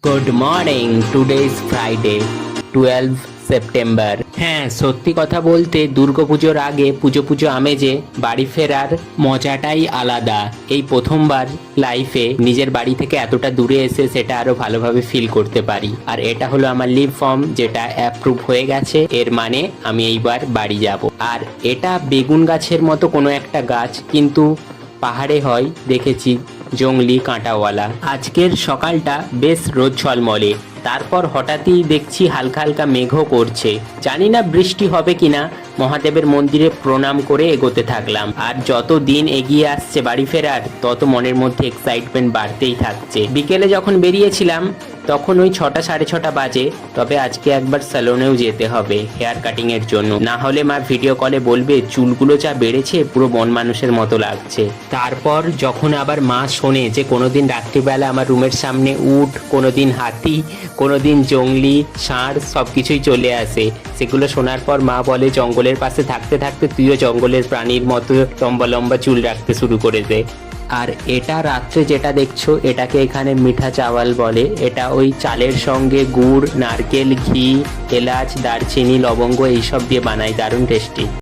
Good morning. Today is Friday 12 September. হ্যাঁ, সত্যি কথা বলতে দুর্গাপুজোর আগে পুজো আমেজে বাড়ি ফেরার মজাটাই আলাদা। এই প্রথমবার লাইফে নিজের বাড়ি থেকে এতটা দূরে এসে সেটা আরো ভালোভাবে ফিল করতে পারি। আর এটা হলো আমার লিভ ফর্ম, যেটা অ্যাপ্রুভ হয়ে গেছে। এর মানে আমি এইবার বাড়ি যাব। আর এটা বেগুন গাছের মতো কোনো একটা গাছ, কিন্তু পাহাড়ে হয় দেখেছি, জংলি কাঁটাওয়ালা। আজকের সকালটা বেশ রোদ ঝলমলে, তারপর হঠাৎই দেখছি হালকা হালকা মেঘও করছে। জানি না বৃষ্টি হবে কিনা। মহাদেবের মন্দিরে প্রণাম করে এগোতে থাকলাম। আর যত দিন এগিয়ে আসছে বাড়ি ফেরার, তত মনের মধ্যে এক্সাইটমেন্ট বাড়তেই থাকছে। বিকেলে যখন বেরিয়েছিলাম তখন ওই 6টা সাড়ে 6টা বাজে। তবে আজকে একবার স্যালনেও যেতে হবে হেয়ার কাটিং এর জন্য, না হলে মা ভিডিও কলে বলবে চুলগুলো যা বেড়েছে, পুরো বন মানুষের মতো লাগছে। তারপর যখন আবার মা শোনে যে কোনোদিন রাত্রিবেলা আমার রুমের সামনে উট, কোনোদিন হাতি, কোনোদিন জংলি, ষাঁড় সবকিছুই চলে আসে, সেগুলো শোনার পর মা বলে জঙ্গলের পাশে থাকতে থাকতে তুইও জঙ্গলের প্রাণীর মতো লম্বা লম্বা চুল রাখতে শুরু করে দে। আর এটা রাত্রে যেটা দেখছো, এটাকে এখানে মিঠা চাওয়াল বলে। এটা ওই চালের সঙ্গে গুড়, নারকেল, ঘি, এলাচ, দারচিনি, লবঙ্গ এইসব দিয়ে বানায়, দারুণ টেস্টি।